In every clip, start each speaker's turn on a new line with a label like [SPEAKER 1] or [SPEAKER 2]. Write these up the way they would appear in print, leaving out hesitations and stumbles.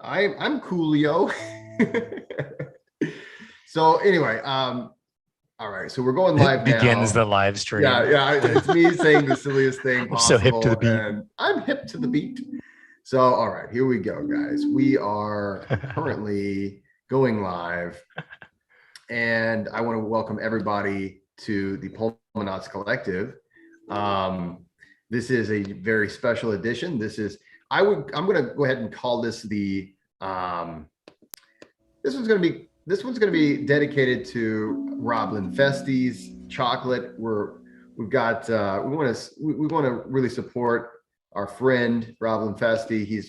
[SPEAKER 1] I'm Coolio. So anyway, all right. So we're going live
[SPEAKER 2] Begins
[SPEAKER 1] now.
[SPEAKER 2] the live stream.
[SPEAKER 1] Yeah, it's me saying the silliest thing
[SPEAKER 2] I'm so hip to the
[SPEAKER 1] possible,
[SPEAKER 2] beat.
[SPEAKER 1] and I'm hip to the beat. So all right, here we go, guys. We are currently going live, and I want to welcome everybody to the Pulmonauts Collective. This is a very special edition. I'm going to go ahead and call this the this one's going to be dedicated to Rob Linfesti's chocolate. We want to really support our friend Rob Linfesti.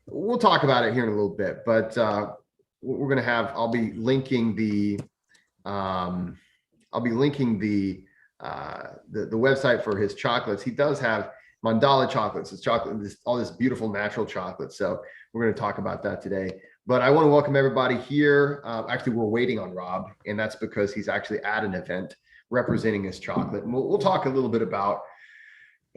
[SPEAKER 1] We'll talk about it here in a little bit, but we're going to have, I'll be linking the website for his chocolates. He does have mandala chocolates. It's chocolate, all this beautiful natural chocolate. So we're going to talk about that today. But I want to welcome everybody here. Actually, we're waiting on Rob, and that's because he's actually at an event representing his chocolate. And we'll talk a little bit about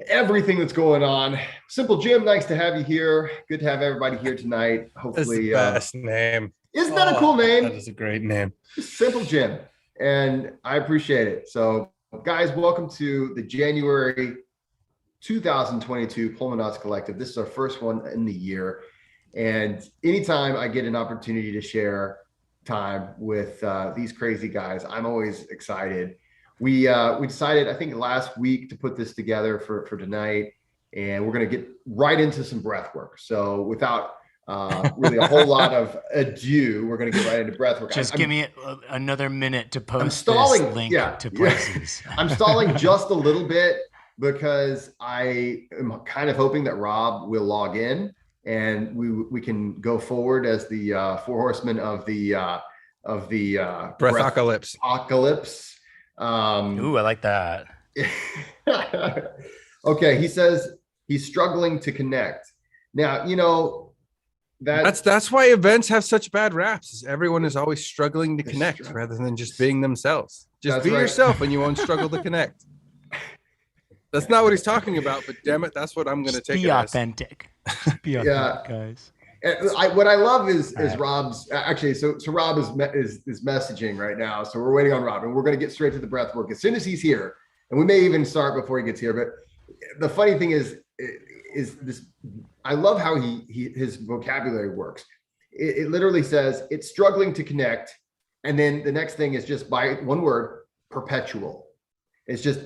[SPEAKER 1] everything that's going on. Simple Jim, nice to have you here. Good to have everybody here tonight. Hopefully,
[SPEAKER 3] that's the best name.
[SPEAKER 1] Isn't that a cool name?
[SPEAKER 3] That is a great name.
[SPEAKER 1] Simple Jim, and I appreciate it. So, guys, welcome to the January 2022 Pulmonauts Collective. This is our first one in the year. And anytime I get an opportunity to share time with these crazy guys, I'm always excited. We decided, I think last week, to put this together for tonight, and we're going to get right into some breath work. So without really a whole lot of ado, we're going to get right into breath work.
[SPEAKER 2] Just give me another minute to post
[SPEAKER 1] this
[SPEAKER 2] link to places.
[SPEAKER 1] I'm stalling just a little bit because I am kind of hoping that Rob will log in, and we can go forward as the four horsemen of the
[SPEAKER 3] Breathocalypse.
[SPEAKER 2] Ooh, I like that.
[SPEAKER 1] Okay, he says he's struggling to connect. Now,
[SPEAKER 3] that's why events have such bad raps. Is everyone is always struggling to connect rather than just being themselves. Just be yourself and you won't struggle to connect. That's not what he's talking about, but damn it, that's what I'm going to take
[SPEAKER 2] be
[SPEAKER 3] it
[SPEAKER 2] authentic. Just be authentic, guys.
[SPEAKER 1] What I love is Rob's actually. So Rob is messaging right now. So we're waiting on Rob, and we're going to get straight to the breath work as soon as he's here. And we may even start before he gets here. But the funny thing is this. I love how his vocabulary works. It literally says it's struggling to connect, and then the next thing is just by one word, perpetual. It's just.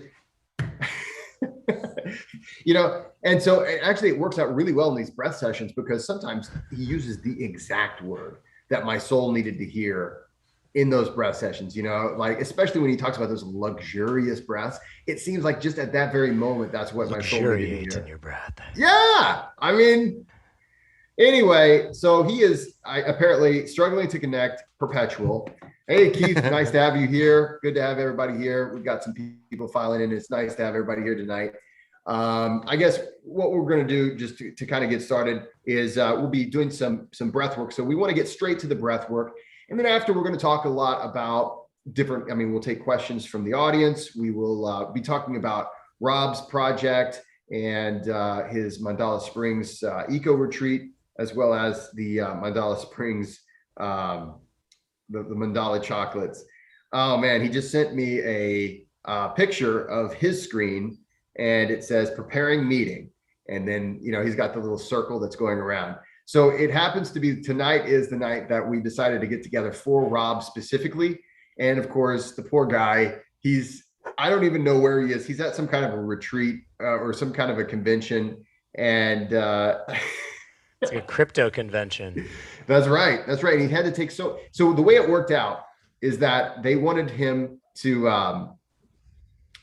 [SPEAKER 1] And so actually it works out really well in these breath sessions because sometimes he uses the exact word that my soul needed to hear in those breath sessions, like especially when he talks about those luxurious breaths. It seems like just at that very moment, that's what my soul needed to hear.
[SPEAKER 2] In your breath.
[SPEAKER 1] Yeah. I mean, anyway, so he is apparently struggling to connect, perpetual. Hey, Keith, nice to have you here. Good to have everybody here. We've got some people filing in. It's nice to have everybody here tonight. I guess what we're going to do just to kind of get started is we'll be doing some breath work. So we want to get straight to the breath work. And then after, we're going to talk a lot about we'll take questions from the audience. We will be talking about Rob's project and his Mandala Springs eco retreat, as well as the Mandala Springs the mandala chocolates. Oh man, he just sent me a picture of his screen, and it says preparing meeting, and then he's got the little circle that's going around. So it happens to be tonight is the night that we decided to get together for Rob specifically. And of course, the poor guy, I don't even know where he is. He's at some kind of a retreat or some kind of a convention, and
[SPEAKER 2] it's like a crypto convention.
[SPEAKER 1] That's right. He had to take so the way it worked out is that they wanted him to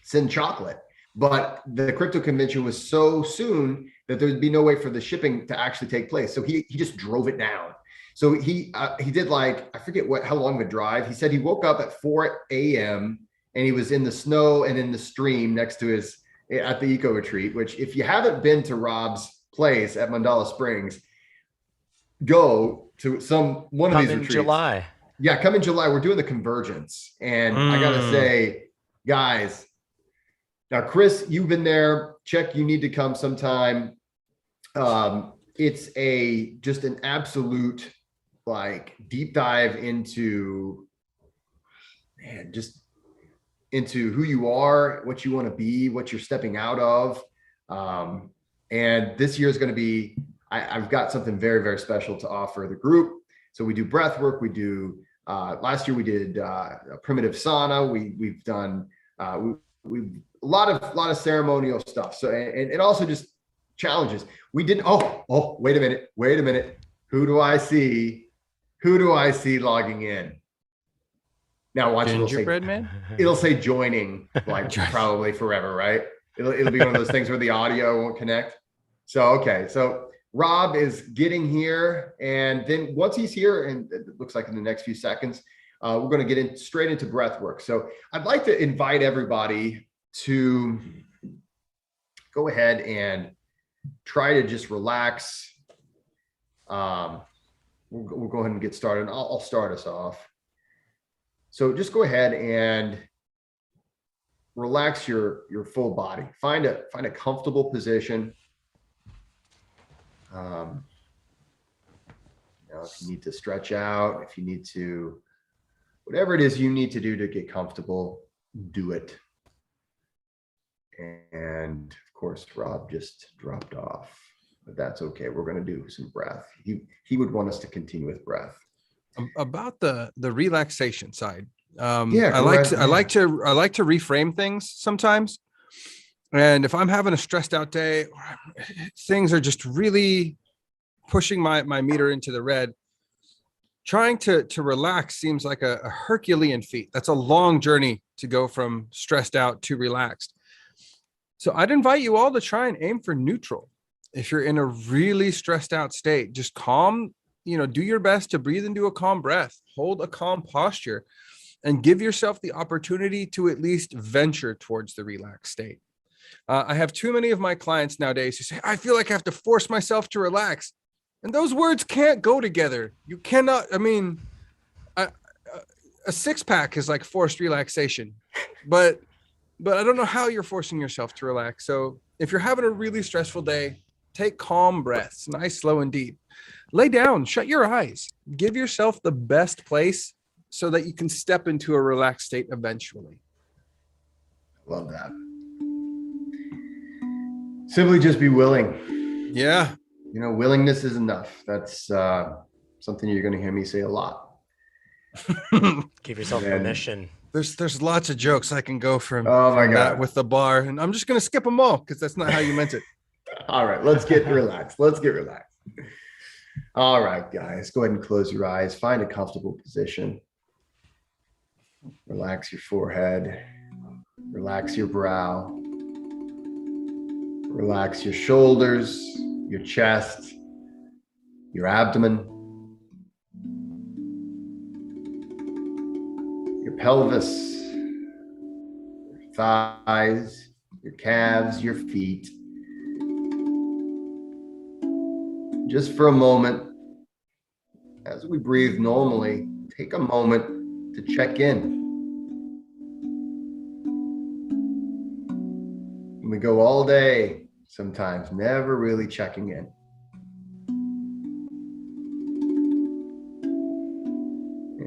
[SPEAKER 1] send chocolate, but the crypto convention was so soon that there would be no way for the shipping to actually take place. So he just drove it down. So he did I forget how long of a drive. He said he woke up at 4 a.m. and he was in the snow and in the stream next to at the eco retreat, which if you haven't been to Rob's place at Mandala Springs, go to one of these retreats.
[SPEAKER 2] July.
[SPEAKER 1] Yeah, come in July. We're doing the convergence. And I got to say, guys, now, Chris, you've been there. Check, you need to come sometime. it's just an absolute like deep dive into, man, just into who you are, what you want to be, what you're stepping out of. And this year is going to be, I've got something very, very special to offer the group. So we do breath work. We do, last year we did a primitive sauna. We've done, we've a lot of ceremonial stuff. So, and also just challenges. We didn't, wait a minute. Who do I see logging in? Now watch
[SPEAKER 3] Gingerbread man.
[SPEAKER 1] It'll say joining like probably forever, right? It'll be one of those things where the audio won't connect. So, okay. So Rob is getting here. And then once he's here, and it looks like in the next few seconds, we're going to get straight into breath work. So I'd like to invite everybody to go ahead and try to just relax. We'll go ahead and get started. I'll start us off. So just go ahead and relax your full body. Find a comfortable position. If you need to stretch out, if you need to, whatever it is you need to do to get comfortable, do it. And of course, Rob just dropped off, but that's okay. We're going to do some breath. He would want us to continue with breath.
[SPEAKER 3] About the relaxation side.
[SPEAKER 1] Yeah,
[SPEAKER 3] I like to reframe things sometimes. And if I'm having a stressed out day, things are just really pushing my meter into the red, trying to relax seems like a Herculean feat. That's a long journey to go from stressed out to relaxed. So I'd invite you all to try and aim for neutral. If you're in a really stressed out state, just calm, do your best to breathe into a calm breath, hold a calm posture, and give yourself the opportunity to at least venture towards the relaxed state. I have too many of my clients nowadays who say, I feel like I have to force myself to relax. And those words can't go together. You cannot, a six-pack is like forced relaxation, but I don't know how you're forcing yourself to relax. So if you're having a really stressful day, take calm breaths, nice, slow, and deep. Lay down, shut your eyes, give yourself the best place so that you can step into a relaxed state eventually.
[SPEAKER 1] Love that. Simply just be willing.
[SPEAKER 3] Yeah.
[SPEAKER 1] Willingness is enough. That's something you're going to hear me say a lot.
[SPEAKER 2] Give yourself permission.
[SPEAKER 3] There's lots of jokes I can go from,
[SPEAKER 1] oh my
[SPEAKER 3] from
[SPEAKER 1] God.
[SPEAKER 3] that with the bar, and I'm just going to skip them all because that's not how you meant it.
[SPEAKER 1] All right, let's get relaxed. All right, guys, go ahead and close your eyes. Find a comfortable position. Relax your forehead. Relax your brow. Relax your shoulders, your chest, your abdomen, your pelvis, your thighs, your calves, your feet. Just for a moment, as we breathe normally, take a moment to check in. We go all day, sometimes never really checking in.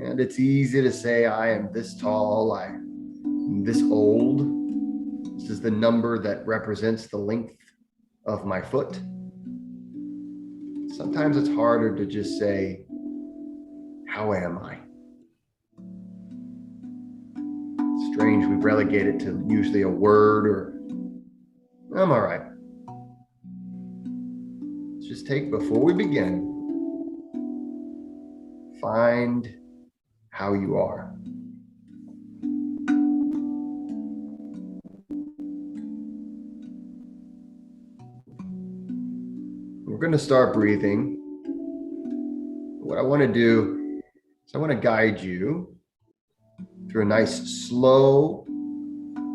[SPEAKER 1] And it's easy to say, I am this tall, I'm this old. This is the number that represents the length of my foot. Sometimes it's harder to just say, how am I? It's strange, we've relegated to usually a word or I'm all right. Let's just take, before we begin, find how you are. We're going to start breathing. What I want to do is I want to guide you through a nice, slow,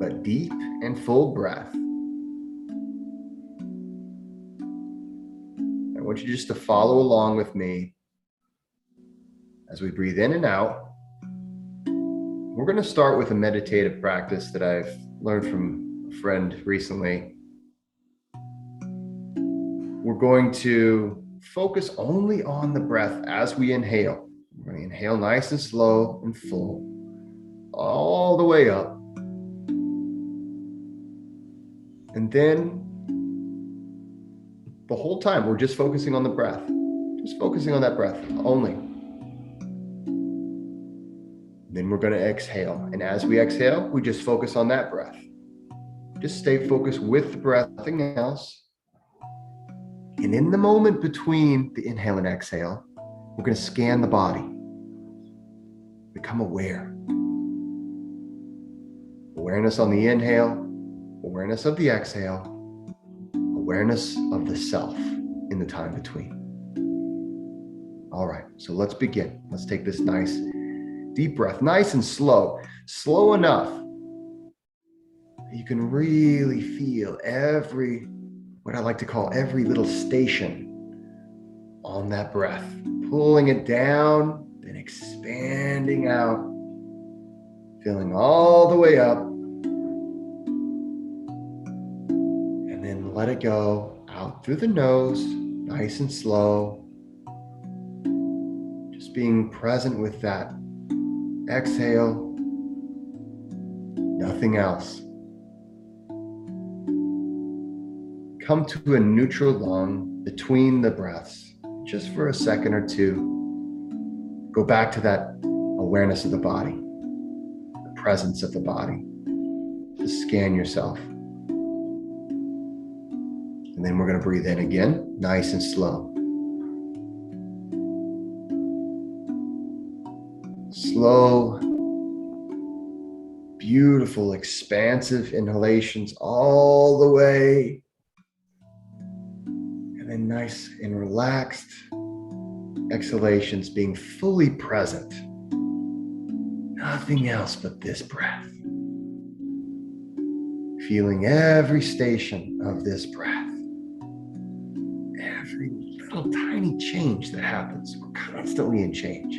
[SPEAKER 1] but deep and full breath. I want you just to follow along with me as we breathe in and out. We're going to start with a meditative practice that I've learned from a friend recently. We're going to focus only on the breath as we inhale. We're going to inhale nice and slow and full, all the way up. And then the whole time, we're just focusing on the breath. Just focusing on that breath only. Then we're going to exhale. And as we exhale, we just focus on that breath. Just stay focused with the breath, nothing else. And in the moment between the inhale and exhale, we're going to scan the body. Become aware. Awareness on the inhale, awareness of the exhale, awareness of the self in the time between. All right, so let's begin. Let's take this nice deep breath, nice and slow, slow enough that you can really feel what I like to call every little station on that breath, pulling it down, then expanding out, filling all the way up, and then let it go out through the nose, nice and slow, just being present with that exhale, nothing else. Come to a neutral lung between the breaths, just for a second or two. Go back to that awareness of the body, the presence of the body. Just scan yourself. And then we're going to breathe in again, nice and slow. Slow, beautiful, expansive inhalations all the way. And then nice and relaxed exhalations, being fully present. Nothing else but this breath. Feeling every station of this breath. Every little tiny change that happens. We're constantly in change.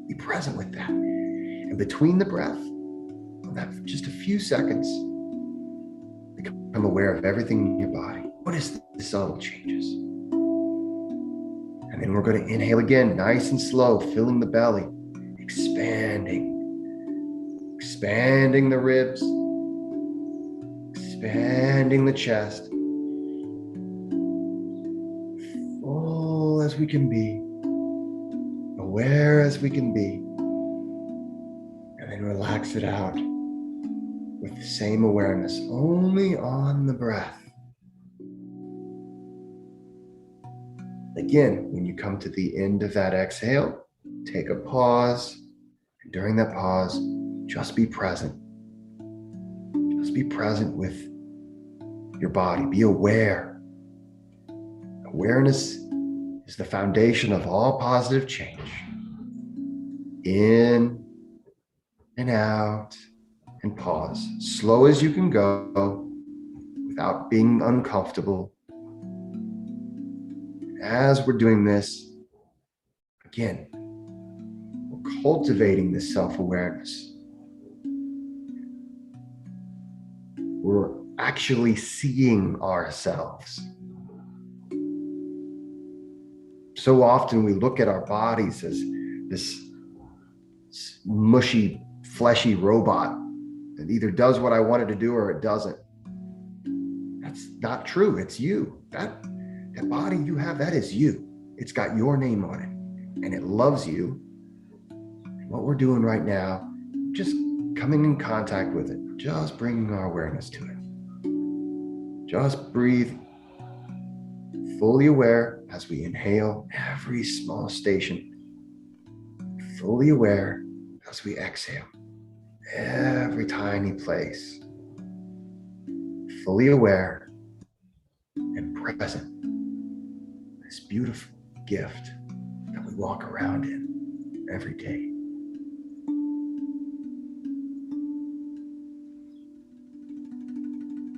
[SPEAKER 1] Be present with that. And between the breath, that just a few seconds, become aware of everything in your body. Notice the subtle changes. And then we're going to inhale again, nice and slow, filling the belly, expanding the ribs, expanding the chest, full as we can be, aware as we can be, and then relax it out with the same awareness, only on the breath. Again, when you come to the end of that exhale, take a pause. And during that pause, just be present. Just be present with your body. Be aware. Awareness is the foundation of all positive change. In and out and pause. Slow as you can go without being uncomfortable. As we're doing this, again, we're cultivating this self-awareness. We're actually seeing ourselves. So often we look at our bodies as this mushy, fleshy robot that either does what I want it to do or it doesn't. That's not true. It's you. That body you have, that is you. It's got your name on it and it loves you. And what we're doing right now, just coming in contact with it, just bringing our awareness to it. Just breathe, fully aware as we inhale every small station, fully aware as we exhale every tiny place, fully aware and present. This beautiful gift that we walk around in every day.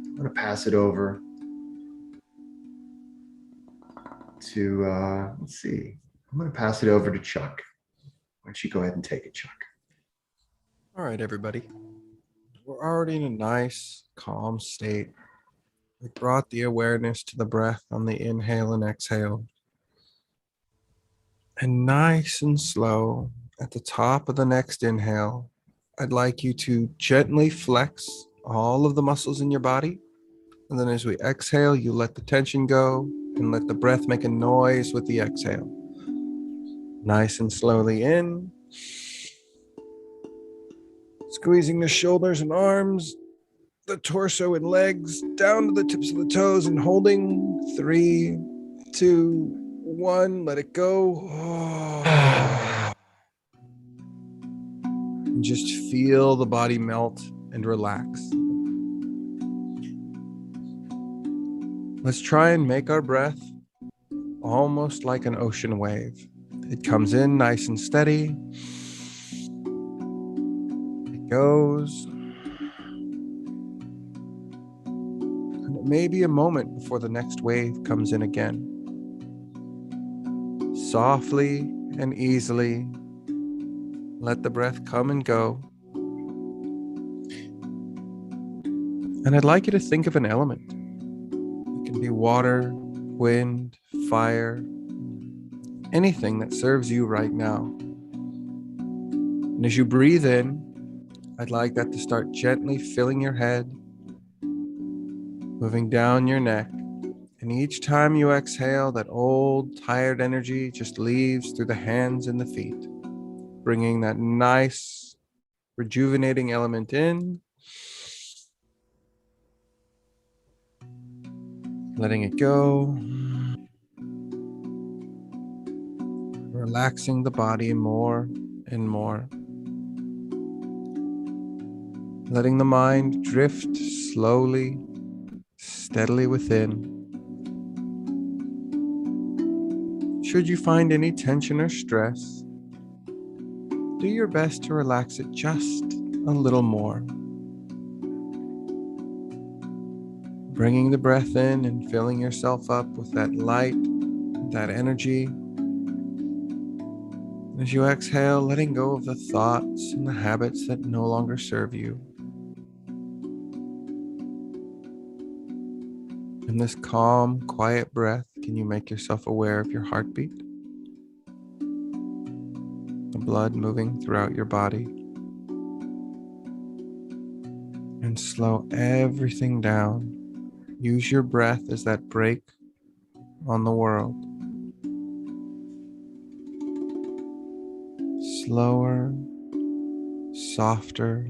[SPEAKER 1] I'm going to pass it over to, let's see. I'm going to pass it over to Chuck. Why don't you go ahead and take it, Chuck?
[SPEAKER 3] All right, everybody. We're already in a nice, calm state. We brought the awareness to the breath on the inhale and exhale. And nice and slow, at the top of the next inhale, I'd like you to gently flex all of the muscles in your body. And then as we exhale, you let the tension go and let the breath make a noise with the exhale. Nice and slowly in. Squeezing the shoulders and arms, the torso and legs down to the tips of the toes and holding. 3, 2, 1. Let it go. And just feel the body melt and relax. Let's try and make our breath almost like an ocean wave. It comes in nice and steady. It goes. And it may be a moment before the next wave comes in again. Softly and easily, let the breath come and go. And I'd like you to think of an element. It can be water, wind, fire, anything that serves you right now. And as you breathe in, I'd like that to start gently filling your head, moving down your neck. And each time you exhale, that old, tired energy just leaves through the hands and the feet, bringing that nice, rejuvenating element in, letting it go, relaxing the body more and more, letting the mind drift slowly, steadily within. Should you find any tension or stress, do your best to relax it just a little more. Bringing the breath in and filling yourself up with that light, that energy. As you exhale, letting go of the thoughts and the habits that no longer serve you. In this calm, quiet breath, can you make yourself aware of your heartbeat? The blood moving throughout your body. And slow everything down. Use your breath as that brake on the world. Slower, softer.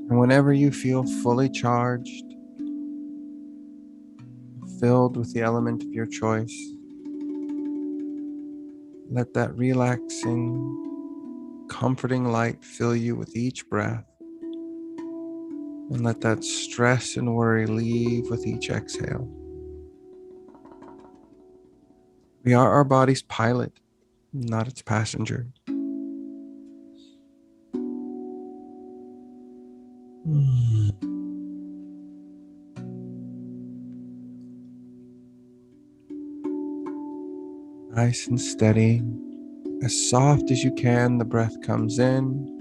[SPEAKER 3] And whenever you feel fully charged, filled with the element of your choice, let that relaxing, comforting light fill you with each breath. And let that stress and worry leave with each exhale. We are our body's pilot, not its passenger. Nice and steady. As soft as you can, the breath comes in.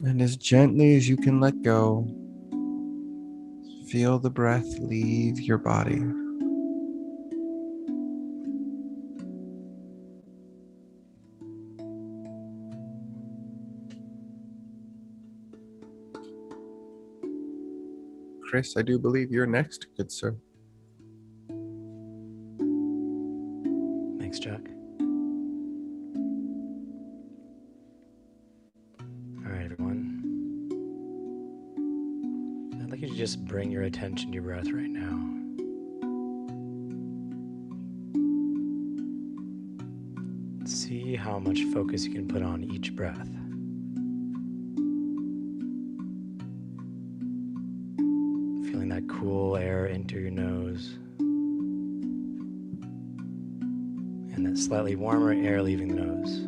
[SPEAKER 3] And as gently as you can let go, feel the breath leave your body. Chris, I do believe you're next, good sir.
[SPEAKER 2] Thanks, Chuck. All right, everyone. I'd like you to just bring your attention to your breath right now. See how much focus you can put on each breath. Feeling that cool air enter your nose and that slightly warmer air leaving the nose.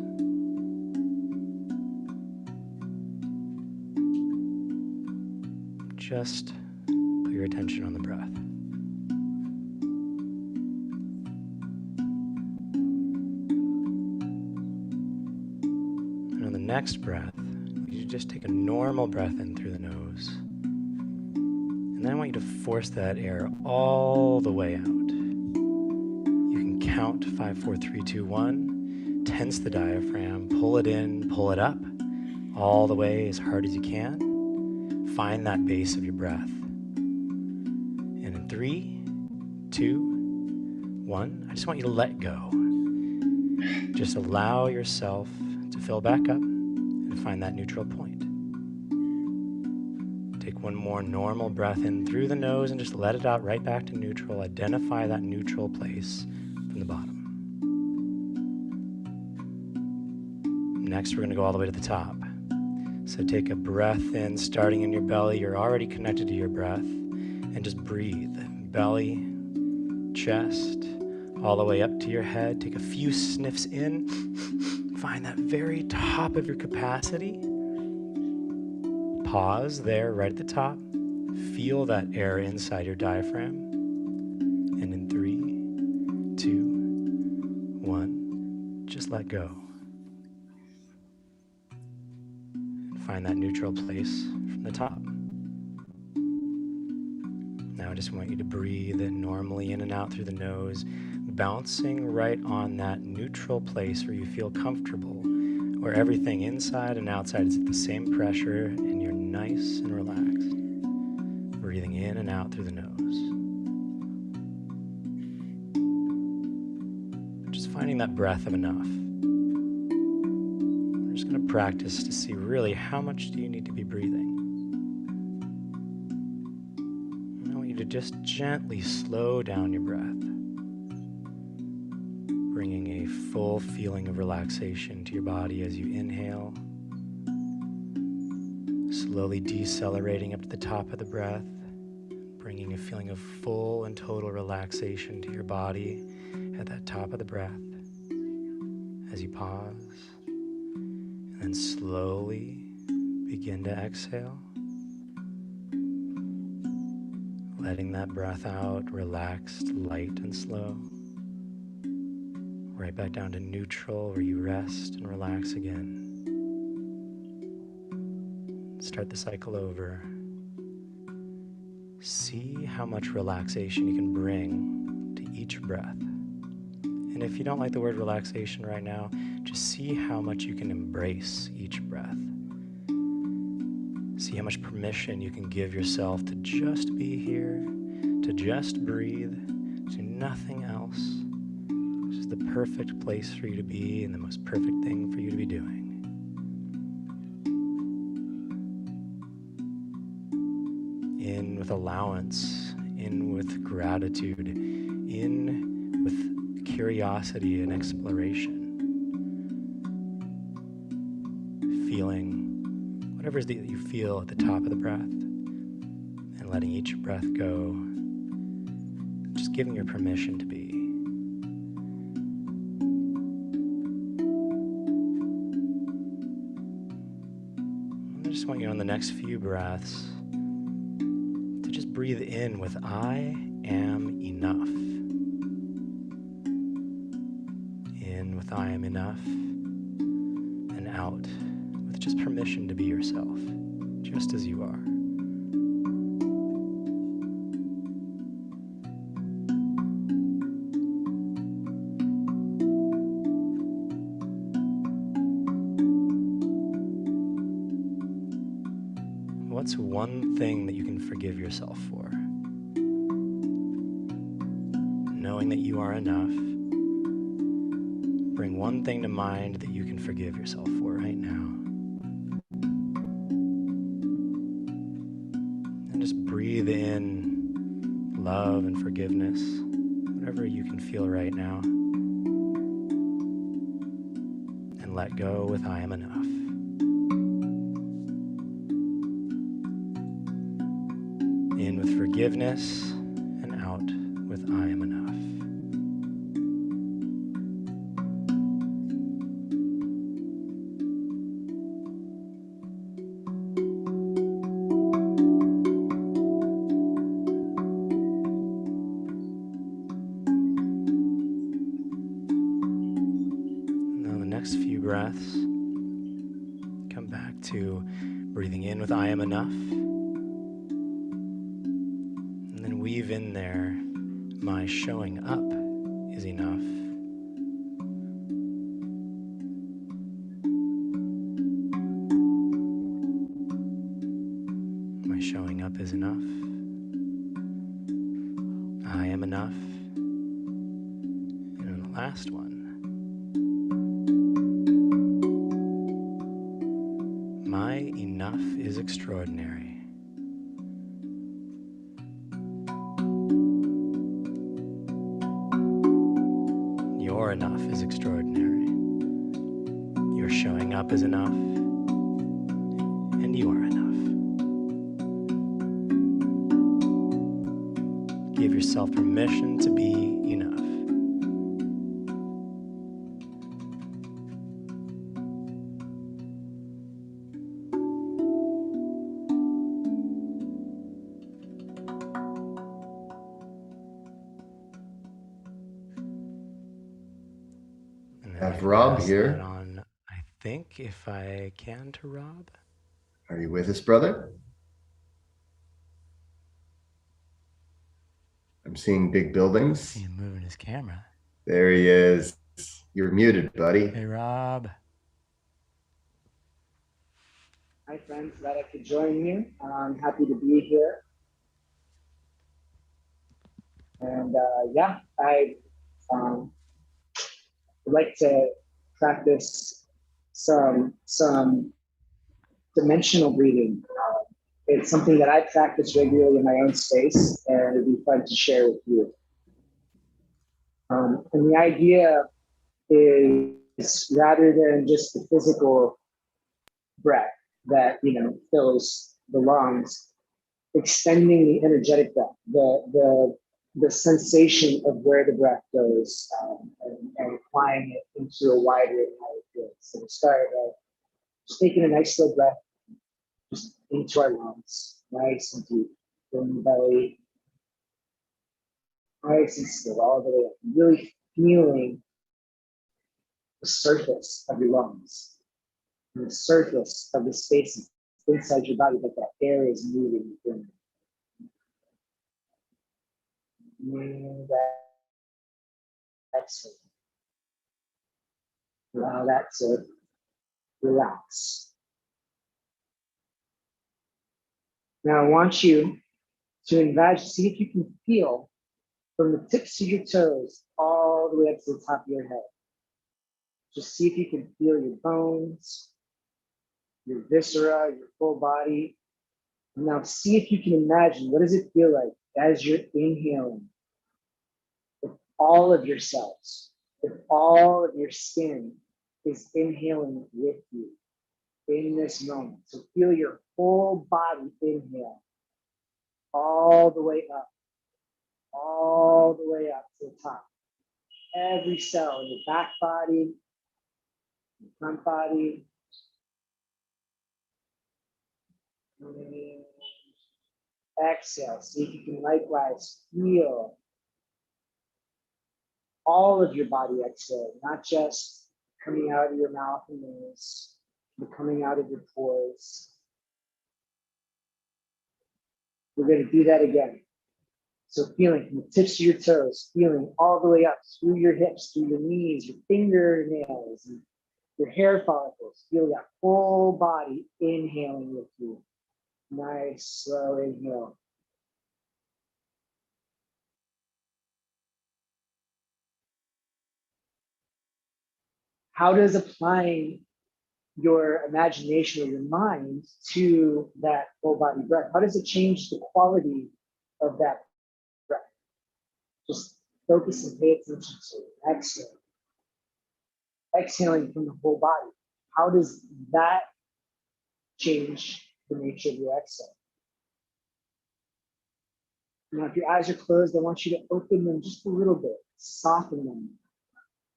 [SPEAKER 2] Just put your attention on the breath. And on the next breath, you just take a normal breath in through the nose. And then I want you to force that air all the way out. You can count 5, 4, 3, 2, 1. Tense the diaphragm, pull it in, pull it up, all the way as hard as you can. Find that base of your breath. And in 3, 2, 1, I just want you to let go. Just allow yourself to fill back up and find that neutral point. Take one more normal breath in through the nose and just let it out right back to neutral. Identify that neutral place from the bottom. Next, we're going to go all the way to the top. So take a breath in, starting in your belly. You're already connected to your breath. And just breathe. Belly, chest, all the way up to your head. Take a few sniffs in. Find that very top of your capacity. Pause there right at the top. Feel that air inside your diaphragm. And in 3, 2, 1, just let go. And find that neutral place from the top. Now I just want you to breathe normally in and out through the nose, bouncing right on that neutral place where you feel comfortable, where everything inside and outside is at the same pressure and you're nice and relaxed. Breathing in and out through the nose. Just finding that breath of enough. We're just going to practice to see really how much do you need to be breathing. I want you to just gently slow down your breath, bringing a full feeling of relaxation to your body as you inhale, slowly decelerating up to the top of the breath, bringing a feeling of full and total relaxation to your body at that top of the breath as you pause, and then slowly begin to exhale, letting that breath out relaxed, light, and slow. Right back down to neutral where you rest and relax again. Start the cycle over. See how much relaxation you can bring to each breath. And if you don't like the word relaxation right now, just see how much you can embrace each breath. See how much permission you can give yourself to just be here, to just breathe, to nothing else. This is the perfect place for you to be and the most perfect thing for you to be doing. In with allowance, in with gratitude, in with curiosity and exploration. Feeling whatever it is that you feel at the top of the breath and letting each breath go, just giving your permission to be. I just want you on the next few breaths to just breathe in with I am enough. In with I am enough, and out with just permission to be yourself, just as you are. What's one thing that you can forgive yourself for? Knowing that you are enough, bring one thing to mind that you can forgive yourself for right now. And just breathe in love and forgiveness, whatever you can feel right now. And let go with I am enough. In with forgiveness and out with I am enough. Now the next few breaths, come back to breathing in with I am enough. And then weave in there, my showing up is enough. My showing up is enough. I am enough. And then the last one. My enough is extraordinary. Your enough is extraordinary. Your showing up is enough. And you are enough. Give yourself permission to be enough. And then I
[SPEAKER 1] Have Rob
[SPEAKER 2] pass
[SPEAKER 1] here.
[SPEAKER 2] that on, I think, if I can, to Rob.
[SPEAKER 1] Are you with us, brother? I'm seeing big buildings.
[SPEAKER 2] See him moving his camera.
[SPEAKER 1] There he is. You're muted, buddy.
[SPEAKER 2] Hey, Rob.
[SPEAKER 4] Hi, friends. Glad I could join you. I'm happy to be here. And yeah, I would like to practice some dimensional breathing. It's something that I practice regularly in my own space, and it'd be fun to share with you. And the idea is, rather than just the physical breath that fills the lungs, extending the energetic breath, the sensation of where the breath goes, and applying it into a wider and higher field. So we start just taking a nice slow breath just into our lungs, nice and deep, in the belly, nice and still, all the way up, really feeling the surface of your lungs, and the surface of the space inside your body that air is moving within. And exhale. Allow that to relax. Now I want you to imagine, see if you can feel from the tips of your toes all the way up to the top of your head. Just see if you can feel your bones, your viscera, your full body. And now see if you can imagine, what does it feel like as you're inhaling? If all of your cells, if all of your skin is inhaling with you in this moment. So feel your whole body inhale all the way up to the top. Every cell in your back body, your front body. And exhale. See if you can likewise feel all of your body exhale, not just coming out of your mouth and nose, but coming out of your pores. We're going to do that again. So feeling from the tips of your toes, feeling all the way up through your hips, through your knees, your fingernails, and your hair follicles. Feel that whole body inhaling with you. Nice, slow inhale. How does applying your imagination or your mind to that whole body breath, how does it change the quality of that breath? Just focus and pay attention to it. Exhale. Exhaling from the whole body. How does that change the nature of your exhale? Now, if your eyes are closed, I want you to open them just a little bit. Soften them.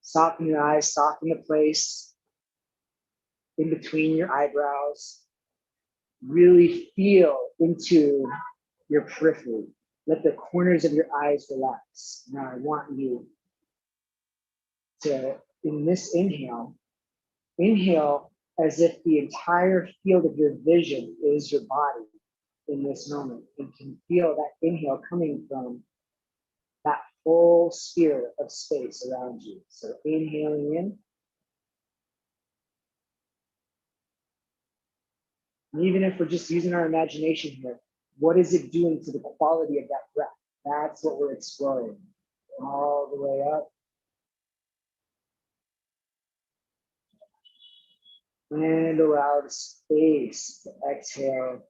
[SPEAKER 4] Soften your eyes, soften the place in between your eyebrows. Really feel into your periphery. Let the corners of your eyes relax. Now I want you to, in this inhale as if the entire field of your vision is your body in this moment, and can feel that inhale coming from that full sphere of space around you. So inhaling in. And even if we're just using our imagination here, what is it doing to the quality of that breath? That's what we're exploring. All the way up. And allow the space to exhale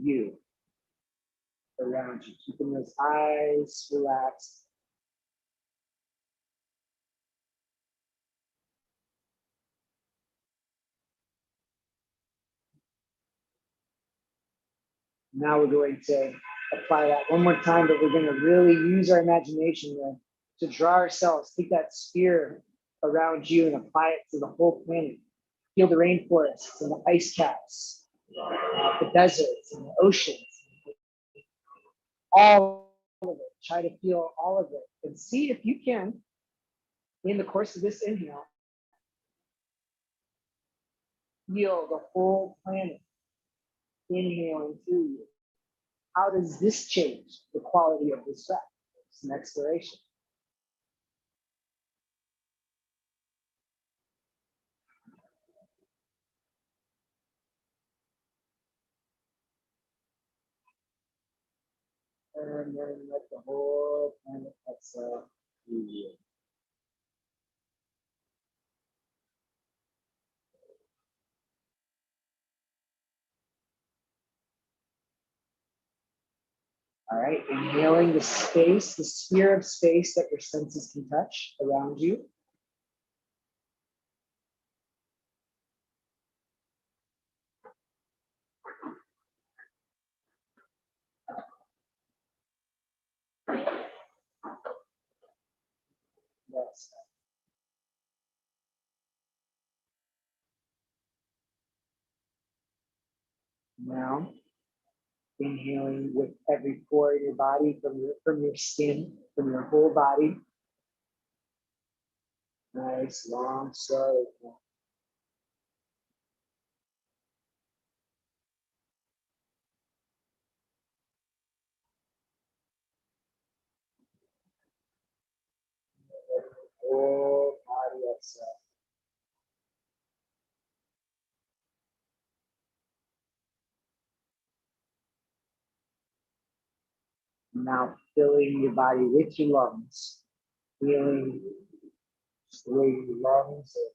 [SPEAKER 4] you around you, keeping those eyes relaxed. Now we're going to apply that one more time, but we're going to really use our imagination to draw ourselves, take that sphere around you and apply it to the whole planet. Feel the rainforests and the ice caps, the deserts and the oceans, all of it. Try to feel all of it and see if you can, in the course of this inhale, feel the whole planet inhaling through you. How does this change the quality of this breath? It's an exploration. And then let the whole planet exhale through you. All right, inhaling the space, the sphere of space that your senses can touch around you. Yes. Now, inhaling with every pore in your body, from your skin, from your whole body. Nice, long, slow. Whole body exhale. Now filling your body with your lungs, feeling just the way your lungs are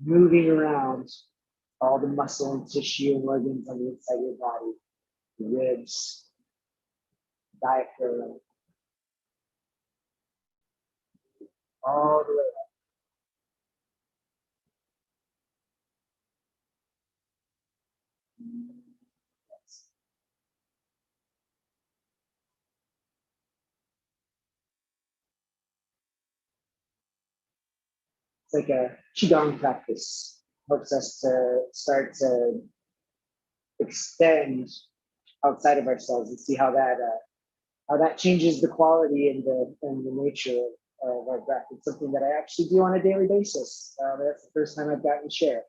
[SPEAKER 4] moving around all the muscle and tissue and organs on the inside of your body, the ribs, diaphragm, all the way up. Yes. It's like a qigong practice. Helps us to start to extend outside of ourselves and see how that changes the quality and the nature of our breath. It's something that I actually do on a daily basis. That's the first time I've gotten to share.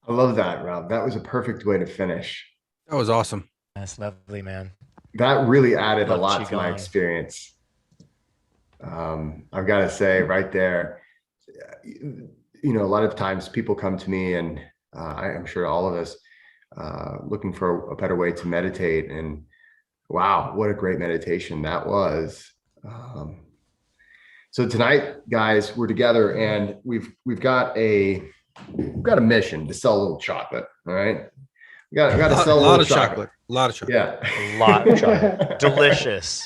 [SPEAKER 1] I love that, Rob. That was a perfect way to finish.
[SPEAKER 3] That was awesome.
[SPEAKER 2] That's lovely, man.
[SPEAKER 1] That really added
[SPEAKER 2] Love
[SPEAKER 1] a lot to my
[SPEAKER 2] Qigong.
[SPEAKER 1] experience. I've got to say right there, a lot of times people come to me, and I'm sure all of us looking for a better way to meditate, and wow, what a great meditation that was. So tonight, guys, we're together, and we've got a mission to sell a little chocolate. All right, we got to sell a lot of chocolate.
[SPEAKER 3] A lot of chocolate.
[SPEAKER 1] Yeah,
[SPEAKER 2] A lot of chocolate. Delicious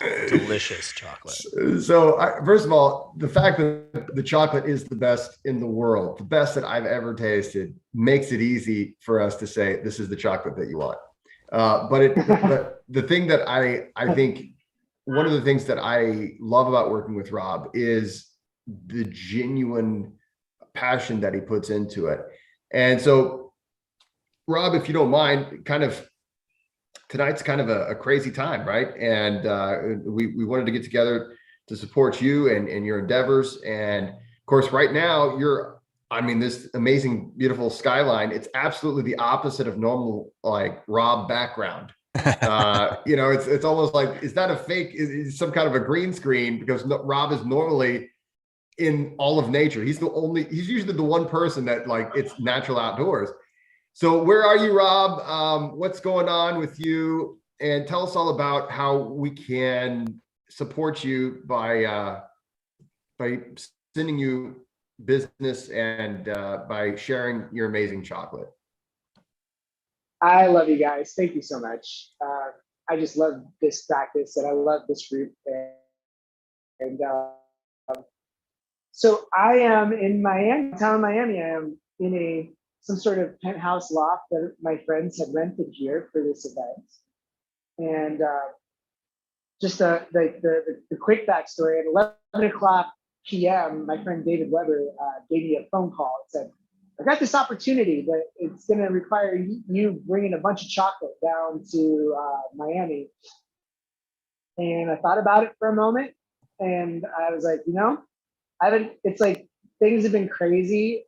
[SPEAKER 2] chocolate.
[SPEAKER 1] So first of all, the fact that the chocolate is the best in the world, the best that I've ever tasted, makes it easy for us to say this is the chocolate that you want. But the thing that I think, one of the things that I love about working with Rob is the genuine passion that he puts into it. And so, Rob, if you don't mind, tonight's kind of a crazy time, right? And we wanted to get together to support you and your endeavors. And of course, right now you're I mean, this amazing, beautiful skyline, it's absolutely the opposite of normal, like Rob background. It's almost like, is that a fake, is some kind of a green screen? Because Rob is normally in all of nature. He's usually the one person that like it's natural outdoors. So where are you, Rob? What's going on with you? And tell us all about how we can support you by sending you business and by sharing your amazing chocolate.
[SPEAKER 4] I love you guys. Thank you so much. I just love this practice and I love this group. So I am in Miami, town Miami. I am in some sort of penthouse loft that my friends had rented here for this event. And just the quick backstory, at 11 o'clock p.m., my friend David Weber gave me a phone call and said, I got this opportunity, but it's going to require you bringing a bunch of chocolate down to Miami. And I thought about it for a moment and I was like, it's like things have been crazy.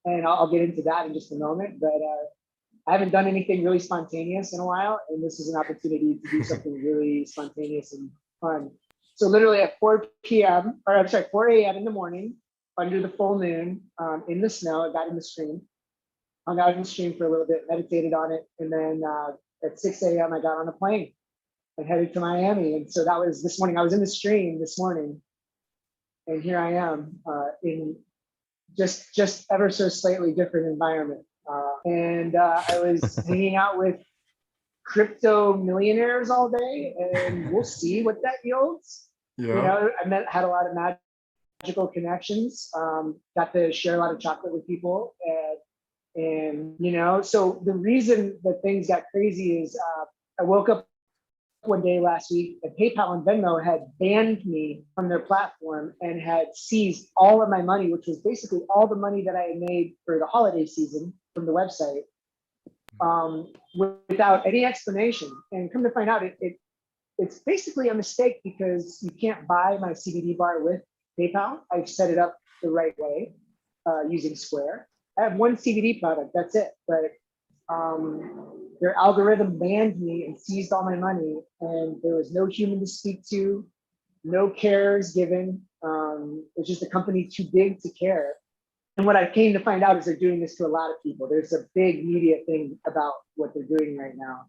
[SPEAKER 4] And I'll get into that in just a moment, but I haven't done anything really spontaneous in a while. And this is an opportunity to do something really spontaneous and fun. So literally at 4 a.m. in the morning, under the full moon, in the snow, I got in the stream. Hung out in the stream for a little bit, meditated on it. And then at 6 a.m., I got on a plane and headed to Miami. And so that was this morning. I was in the stream this morning. And here I am in just ever so slightly different environment. I was hanging out with crypto millionaires all day, and we'll see what that yields.
[SPEAKER 1] Yeah.
[SPEAKER 4] Had a lot of magical connections. Got to share a lot of chocolate with people, and so the reason that things got crazy is I woke up one day last week and PayPal and Venmo had banned me from their platform and had seized all of my money, which was basically all the money that I had made for the holiday season from the website, without any explanation. And come to find out, it's basically a mistake because you can't buy my CBD bar with PayPal. I've set it up the right way using Square. I have one CBD product, that's it. But their algorithm banned me and seized all my money, and there was no human to speak to, no cares given. It's just a company too big to care. And what I came to find out is they're doing this to a lot of people. There's a big media thing about what they're doing right now.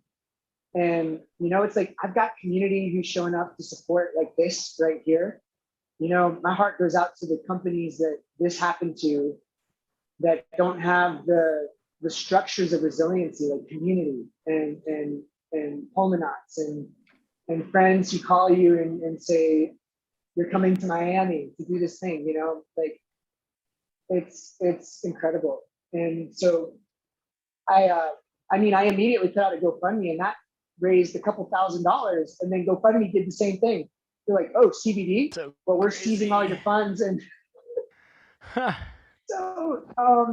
[SPEAKER 4] And, it's like, I've got community who's showing up to support like this right here. My heart goes out to the companies that this happened to that don't have the structures of resiliency, like community and Pulmonauts and friends who call you and say, you're coming to Miami to do this thing, like it's incredible. And so I immediately put out a GoFundMe and that raised a couple $1,000s, and then GoFundMe did the same thing. They're like, oh, CBD, but we're seizing all your funds. And so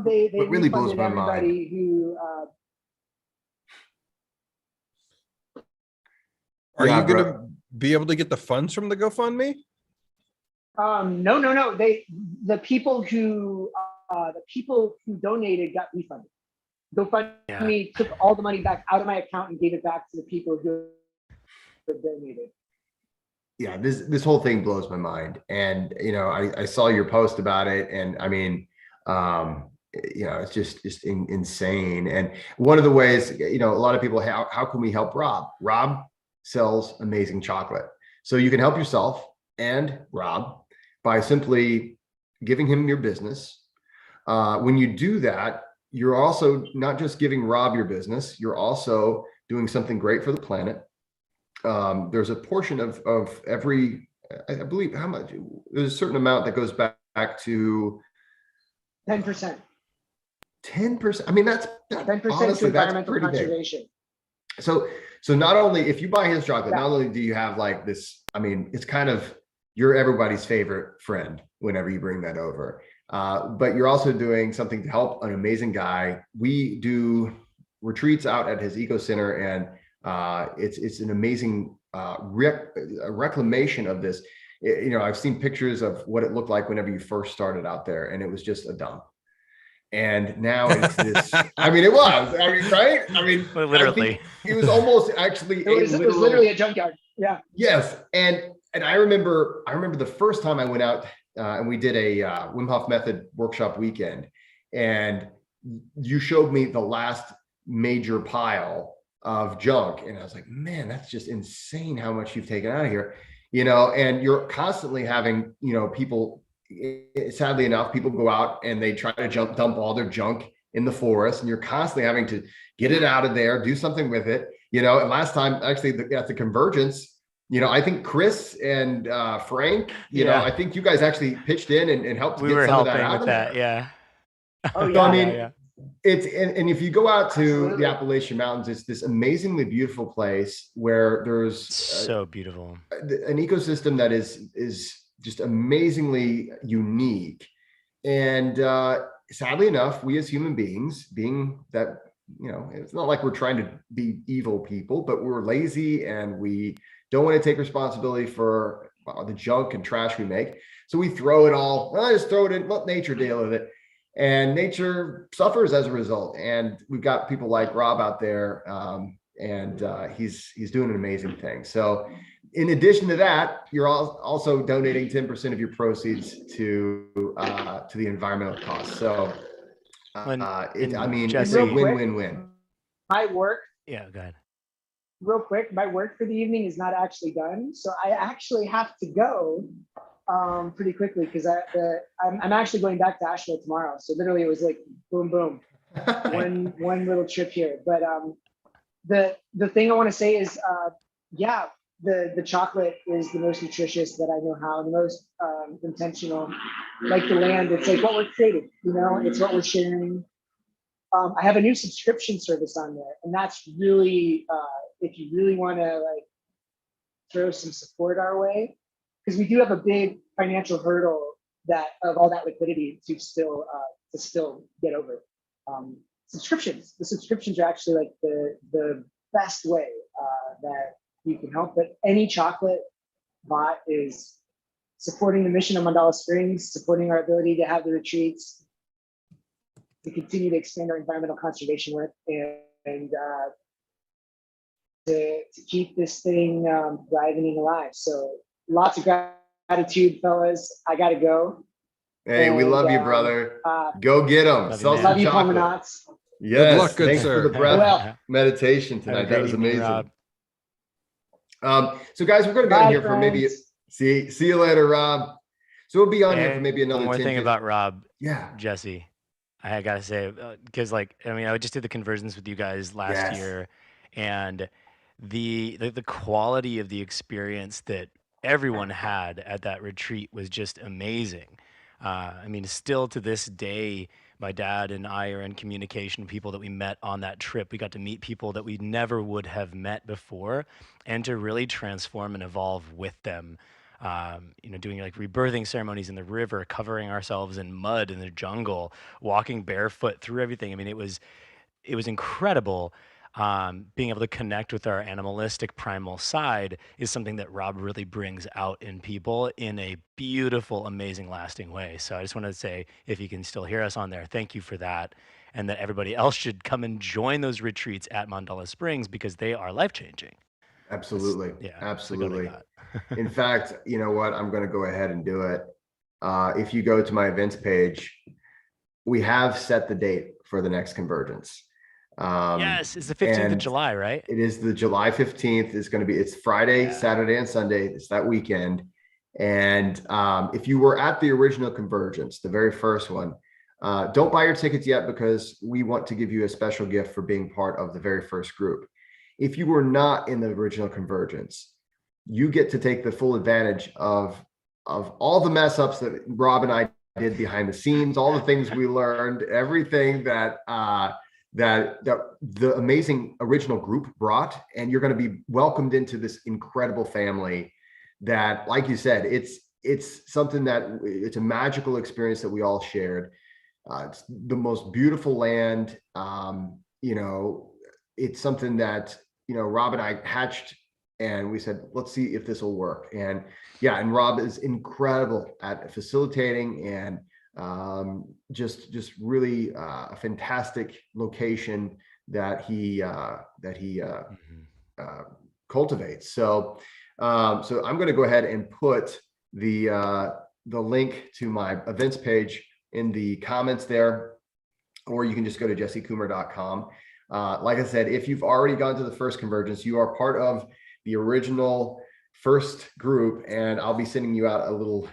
[SPEAKER 4] they
[SPEAKER 1] really blows
[SPEAKER 4] refunded
[SPEAKER 1] my
[SPEAKER 4] everybody
[SPEAKER 1] mind.
[SPEAKER 4] who
[SPEAKER 3] Are you going to be able to get the funds from the GoFundMe?
[SPEAKER 4] No. The people who donated got refunded. GoFundMe took all the money back out of my account and gave it back to the people who donated.
[SPEAKER 1] Yeah, this whole thing blows my mind. And I saw your post about it, and I mean, it's just insane. And one of the ways, a lot of people, how can we help Rob? Rob sells amazing chocolate. So you can help yourself and Rob by simply giving him your business. When you do that, you're also not just giving Rob your business, you're also doing something great for the planet. There's a portion of every, I believe, how much, there's a certain amount that goes back to
[SPEAKER 4] 10%.
[SPEAKER 1] 10%. I mean, that's
[SPEAKER 4] 10%
[SPEAKER 1] honestly,
[SPEAKER 4] to environmental conservation.
[SPEAKER 1] So not only, if you buy his chocolate, not only do you have like this, I mean, it's kind of, you're everybody's favorite friend whenever you bring that over. But you're also doing something to help an amazing guy. We do retreats out at his eco center, and it's an amazing reclamation of this. I've seen pictures of what it looked like whenever you first started out there, and it was just a dump. And now it's this, I mean, it was, I mean, right? I mean,
[SPEAKER 2] Well, literally.
[SPEAKER 1] it was almost actually
[SPEAKER 4] It was literally a junkyard. Yeah.
[SPEAKER 1] Yes. And I remember the first time I went out and we did a Wim Hof method workshop weekend, and you showed me the last major pile of junk. And I was like, man, that's just insane how much you've taken out of here, you know, and you're constantly having, you know, people, sadly enough, people go out and they try to dump all their junk in the forest, and you're constantly having to get it out of there, do something with it, you know. And last time actually at the convergence, you know, I think Chris and Frank, you know, I think you guys actually pitched in and helped to get some of that out of there.
[SPEAKER 2] Yeah.
[SPEAKER 4] Oh yeah.
[SPEAKER 1] So, I mean,
[SPEAKER 2] yeah.
[SPEAKER 1] it's and if you go out to
[SPEAKER 4] Absolutely.
[SPEAKER 1] the Appalachian Mountains, it's this amazingly beautiful place where there's
[SPEAKER 2] So beautiful.
[SPEAKER 1] an ecosystem that is just amazingly unique. And sadly enough, we as human beings, being that, you know, it's not like we're trying to be evil people, but we're lazy and we don't want to take responsibility for the junk and trash we make. So we throw it all, well, just throw it in, let nature deal with it. And nature suffers as a result. And we've got people like Rob out there, and he's doing an amazing thing. So in addition to that, you're also donating 10% of your proceeds to the environmental costs. So I mean,
[SPEAKER 2] Jesse,
[SPEAKER 1] it's a win-win-win.
[SPEAKER 4] My work,
[SPEAKER 2] Yeah, go ahead.
[SPEAKER 4] real quick, my work for the evening is not actually done. So I actually have to go pretty quickly because I'm actually going back to Asheville tomorrow. So literally it was like boom, boom, one little trip here. But the thing I want to say is, yeah, the chocolate is the most nutritious that I know how, the most intentional. Like the land, it's like what we're creating, you know, it's what we're sharing. I have a new subscription service on there, and that's really, if you really want to like throw some support our way, because we do have a big financial hurdle that of all that liquidity to still get over. Subscriptions, the subscriptions are actually like the best way that you can help. But any chocolate bought is supporting the mission of Mandala Springs, supporting our ability to have the retreats, to continue to expand our environmental conservation work, and to keep this thing thriving and alive. So lots of gratitude, fellas. I gotta go.
[SPEAKER 1] Hey, we love you, brother. Go get them.
[SPEAKER 4] Love you, Pulmonauts.
[SPEAKER 1] Yes,
[SPEAKER 3] good luck, good
[SPEAKER 1] thanks
[SPEAKER 3] sir.
[SPEAKER 1] for the breath meditation tonight. That was amazing.
[SPEAKER 2] Rob.
[SPEAKER 1] So guys, we're going to be on here for maybe, see you later, Rob. So we'll be on here for maybe another
[SPEAKER 2] one more
[SPEAKER 1] 10,
[SPEAKER 2] thing about Rob.
[SPEAKER 1] Yeah.
[SPEAKER 2] Jesse, I gotta say, because like, I mean, I just did the conversions with you guys last year, and the quality of the experience that everyone had at that retreat was just amazing. I mean, still to this day, my dad and I are in communication with people that we met on that trip. We got to meet people that we never would have met before, and to really transform and evolve with them. You know, doing like rebirthing ceremonies in the river, covering ourselves in mud in the jungle, walking barefoot through everything. I mean, it was incredible. Being able to connect with our animalistic primal side is something that Rob really brings out in people in a beautiful, amazing, lasting way. So I just wanted to say, if you can still hear us on there, thank you for that. And that everybody else should come and join those retreats at Mandala Springs because they are life-changing.
[SPEAKER 1] Absolutely.
[SPEAKER 2] Yeah,
[SPEAKER 1] Absolutely. In fact, you know what? I'm going to go ahead and do it. If you go to my events page, we have set the date for the next convergence.
[SPEAKER 2] Yes, it's the 15th of July, right?
[SPEAKER 1] It is the July 15th. It's Friday, Saturday, and Sunday. It's that weekend. And if you were at the original convergence, the very first one, don't buy your tickets yet because we want to give you a special gift for being part of the very first group. If you were not in the original convergence, you get to take the full advantage of all the mess ups that Rob and I did behind the scenes, all the things we learned, everything that the amazing original group brought, and you're going to be welcomed into this incredible family that, like you said, it's something that it's a magical experience that we all shared. It's the most beautiful land. You know, it's something that, you know, Rob and I hatched, and we said, let's see if this will work. And yeah, and Rob is incredible at facilitating and Just really a fantastic location that he cultivates. So I'm going to go ahead and put the link to my events page in the comments there, or you can just go to jessecoomer.com. Like I said, if you've already gone to the first convergence, you are part of the original first group, and I'll be sending you out a little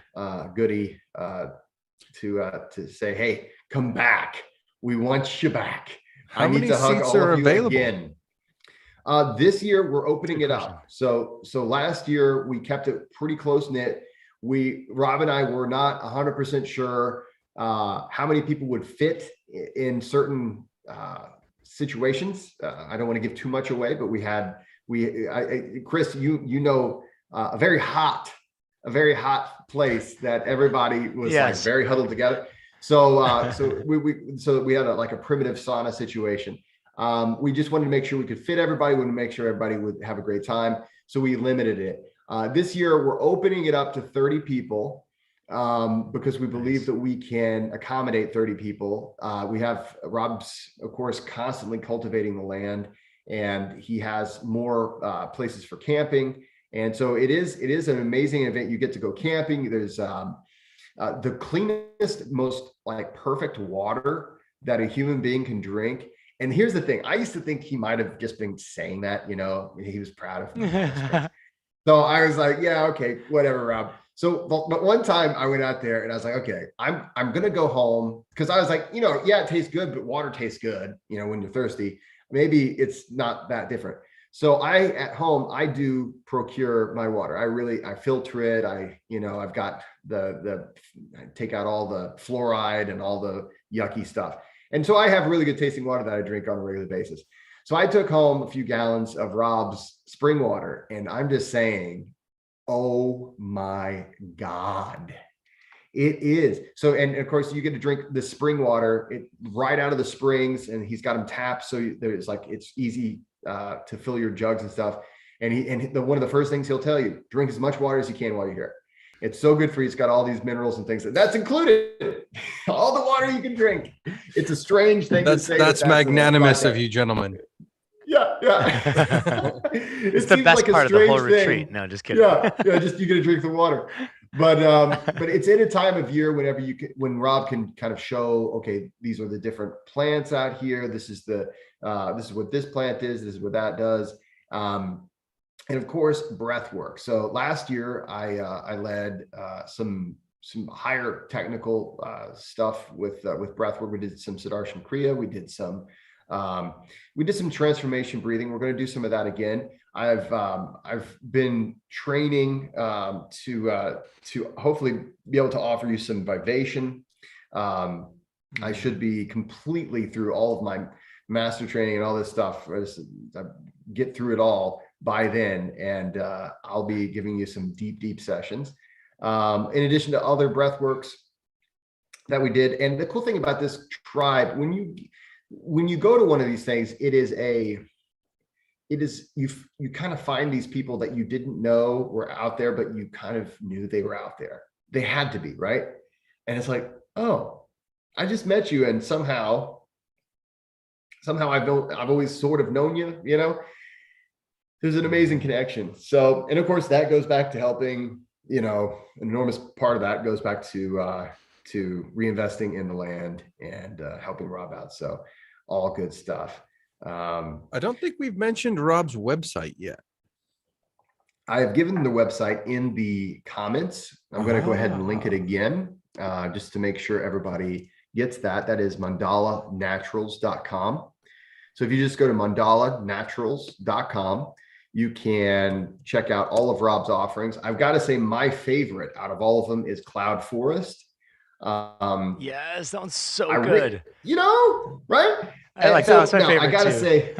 [SPEAKER 1] goodie to say, hey, come back. We want you back.
[SPEAKER 3] How many seats are available
[SPEAKER 1] again? This year we're opening it up. So last year we kept it pretty close knit. Rob and I were not 100% sure how many people would fit in certain situations. I don't want to give too much away, but Chris, you know, a very hot place that everybody was like very huddled together. So we had a primitive sauna situation. We just wanted to make sure we could fit everybody. We wanted to make sure everybody would have a great time. So we limited it. This year we're opening it up to 30 people because we believe that we can accommodate 30 people. We have Rob's, of course, constantly cultivating the land, and he has more places for camping. And so it is an amazing event. You get to go camping. There's the cleanest, most perfect water that a human being can drink. And here's the thing. I used to think he might have just been saying that, he was proud of me. So I was like, yeah, okay, whatever, Rob. So, but one time I went out there and I was like, okay, I'm going to go home, because I was like, yeah, it tastes good, but water tastes good, when you're thirsty. Maybe it's not that different. So at home, I do procure my water. I filter it. I've got I take out all the fluoride and all the yucky stuff. And so I have really good tasting water that I drink on a regular basis. So I took home a few gallons of Rob's spring water, and I'm just saying, oh my God, it is. So, and of course you get to drink the spring water right out of the springs, and he's got them tapped. So there's it's easy to fill your jugs and stuff. And one of the first things he'll tell you, drink as much water as you can while you're here. It's so good for you. It's got all these minerals and things that's included. All the water you can drink. It's a strange thing to say.
[SPEAKER 3] That's magnanimous of you, gentlemen.
[SPEAKER 1] Yeah.
[SPEAKER 2] It's the best part of the whole retreat. No, just kidding.
[SPEAKER 1] Yeah. Just you get to drink the water. But it's in a time of year when Rob can kind of show, okay, these are the different plants out here. This is what this plant is. This is what that does. And of course, breath work. So last year I led some higher technical stuff with breath work. We did some Sudarshan Kriya. We did some transformation breathing. We're going to do some of that again. I've been training to hopefully be able to offer you some vibration. I should be completely through all of my master training and all this stuff. I get through it all by then, and I'll be giving you some deep sessions in addition to other breath works that we did. And the cool thing about this tribe, when you go to one of these things, you kind of find these people that you didn't know were out there, but you kind of knew they were out there. They had to be, right? And it's like, oh, I just met you, and somehow I've always sort of known you, There's an amazing connection. So, and of course that goes back to helping, an enormous part of that goes back to reinvesting in the land and helping Rob out. So all good stuff.
[SPEAKER 3] I don't think we've mentioned Rob's website yet.
[SPEAKER 1] I have given the website in the comments. I'm going to go ahead and link it again, just to make sure everybody gets that. That is mandalanaturals.com. So if you just go to mandalanaturals.com, you can check out all of Rob's offerings. I've got to say my favorite out of all of them is Cloud Forest.
[SPEAKER 2] Yes, that one's so good.
[SPEAKER 1] Right?
[SPEAKER 2] I like that. That's my favorite.
[SPEAKER 1] I got to say,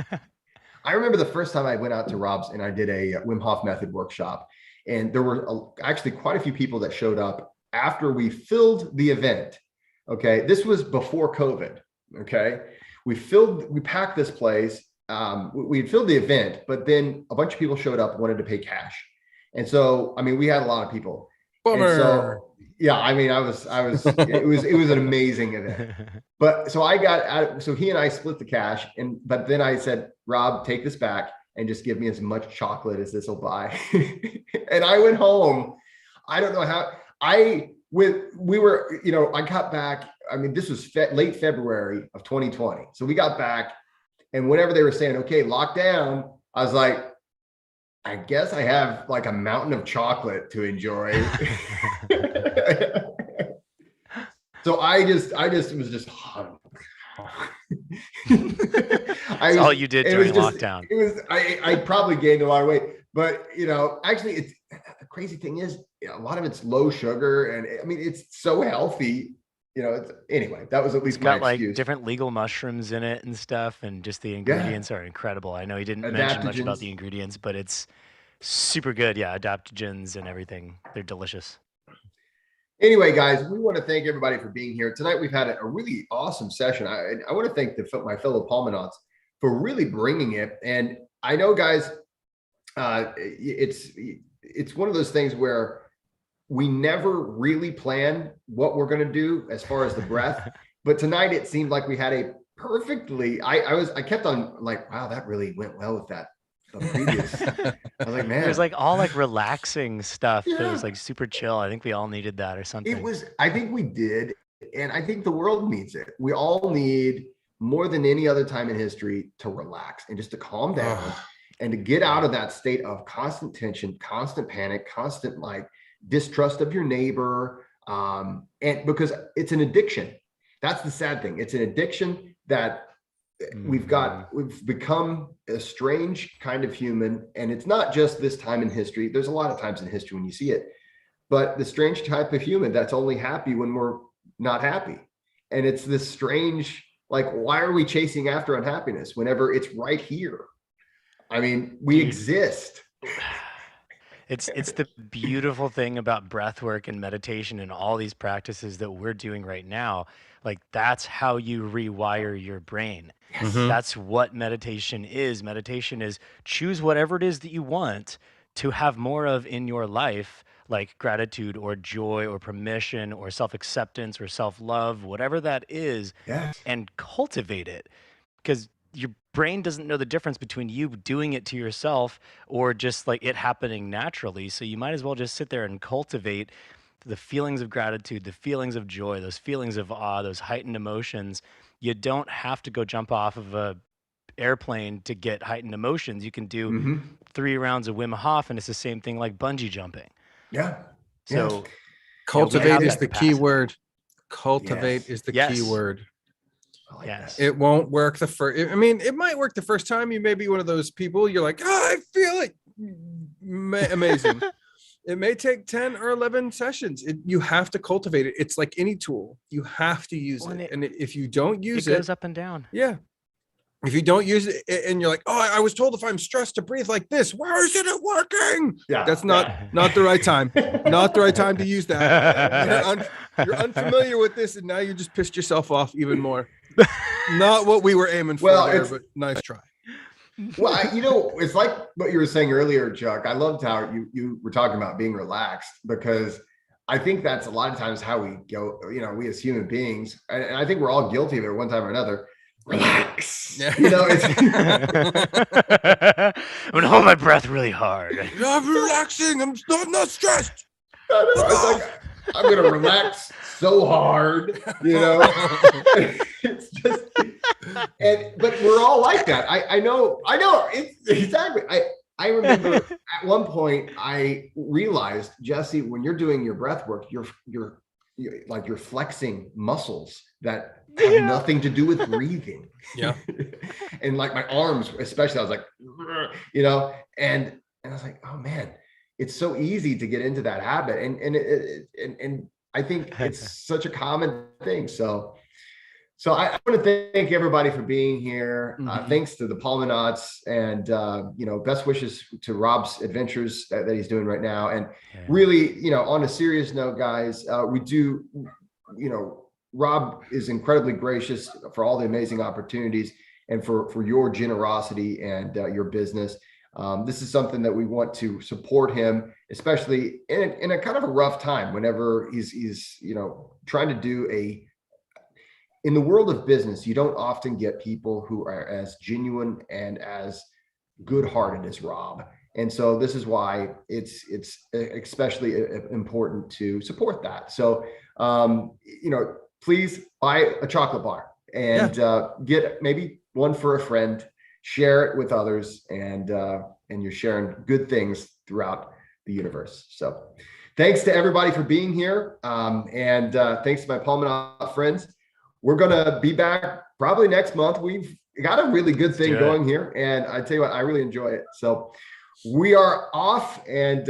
[SPEAKER 1] I remember the first time I went out to Rob's and I did a Wim Hof method workshop, and there were actually quite a few people that showed up after we filled the event. Okay. This was before COVID. Okay. We packed this place. We had filled the event, but then a bunch of people showed up and wanted to pay cash. And so, we had a lot of people.
[SPEAKER 3] Bummer.
[SPEAKER 1] And so, yeah, I mean, it was an amazing event. But so I got out, so he and I split the cash, but then I said, Rob, take this back and just give me as much chocolate as this will buy. And I went home. I don't know how I got back. I mean, this was late February of 2020. So we got back, and whenever they were saying, okay, lockdown, I was like, I guess I have like a mountain of chocolate to enjoy. So I just was just
[SPEAKER 2] That's all you did during lockdown.
[SPEAKER 1] I probably gained a lot of weight, but actually it's the crazy thing is a lot of it's low sugar, and I mean it's so healthy. Anyway, that was at least my excuse.
[SPEAKER 2] Like different legal mushrooms in it and stuff, and just the ingredients are incredible. I know he didn't mention much about the ingredients, but it's super good. Yeah, adaptogens and everything. They're delicious.
[SPEAKER 1] Anyway, guys, we want to thank everybody for being here tonight. We've had a really awesome session. I want to thank my fellow Pulmonauts for really bringing it. And I know, guys, it's one of those things where we never really plan what we're going to do as far as the breath, but tonight it seemed like we had a perfectly. I kept on like, wow, that really went well with that. The previous. I was like, man,
[SPEAKER 2] it was like all like relaxing stuff. Yeah. It was like super chill. I think we all needed that or something.
[SPEAKER 1] I think we did, and I think the world needs it. We all need more than any other time in history to relax and just to calm down and to get out of that state of constant tension, constant panic, constant like distrust of your neighbor, and because it's an addiction. That's the sad thing. It's an addiction that we've become a strange kind of human. And it's not just this time in history. There's a lot of times in history when you see it, but the strange type of human that's only happy when we're not happy. And it's this strange, like, why are we chasing after unhappiness whenever it's right here? I mean, we exist.
[SPEAKER 2] It's the beautiful thing about breath work and meditation and all these practices that we're doing right now. Like, that's how you rewire your brain. Yes. That's what meditation is. Meditation is choose whatever it is that you want to have more of in your life, like gratitude or joy or permission or self-acceptance or self-love, whatever that is, and cultivate it. Because your brain doesn't know the difference between you doing it to yourself or just like it happening naturally. So you might as well just sit there and cultivate the feelings of gratitude, the feelings of joy, those feelings of awe, those heightened emotions. You don't have to go jump off of a airplane to get heightened emotions. You can do 3 rounds of Wim Hof, and it's the same thing like bungee jumping.
[SPEAKER 1] Yeah.
[SPEAKER 3] So cultivate is the key word. Cultivate is the key word.
[SPEAKER 1] Yes.
[SPEAKER 3] It won't work the first. I mean, it might work the first time. You may be one of those people. You're like, I feel it. Amazing. It may take 10 or 11 sessions. You have to cultivate it. It's like any tool. You have to use it. And if you don't use it,
[SPEAKER 2] it goes up and down.
[SPEAKER 3] Yeah. If you don't use it and you're like, oh, I was told if I'm stressed to breathe like this, why isn't it working? Yeah. That's not the right time. Not the right time to use that. You're unfamiliar with this, and now you just pissed yourself off even more. Not what we were aiming for there, but nice try.
[SPEAKER 1] Well, it's like what you were saying earlier, Chuck. I loved how you were talking about being relaxed, because I think that's a lot of times how we go, we as human beings, and I think we're all guilty of it at one time or another. Relax. Yeah.
[SPEAKER 2] I'm gonna hold my breath really hard.
[SPEAKER 3] I'm relaxing. I'm not stressed.
[SPEAKER 1] I'm gonna relax so hard, It's just, but we're all like that. I know. It's exactly. I remember at one point I realized, Jesse, when you're doing your breath work, you're flexing muscles that have nothing to do with breathing.
[SPEAKER 3] Yeah.
[SPEAKER 1] And like my arms, especially, I was like, and I was like, oh man, it's so easy to get into that habit. And I think it's such a common thing. So I want to thank everybody for being here. Thanks to the Pulmonauts, and best wishes to Rob's adventures that he's doing right now. And really, on a serious note, guys, we do, Rob is incredibly gracious for all the amazing opportunities and for your generosity and your business. This is something that we want to support him, especially in a kind of a rough time whenever he's trying to do in the world of business, you don't often get people who are as genuine and as good-hearted as Rob. And so this is why it's especially important to support that. So, please buy a chocolate bar and get maybe one for a friend, share it with others, and you're sharing good things throughout the universe. So thanks to everybody for being here. And thanks to my Pulmonaut friends. We're going to be back probably next month. We've got a really good thing going here. And I tell you what, I really enjoy it. So we are off, and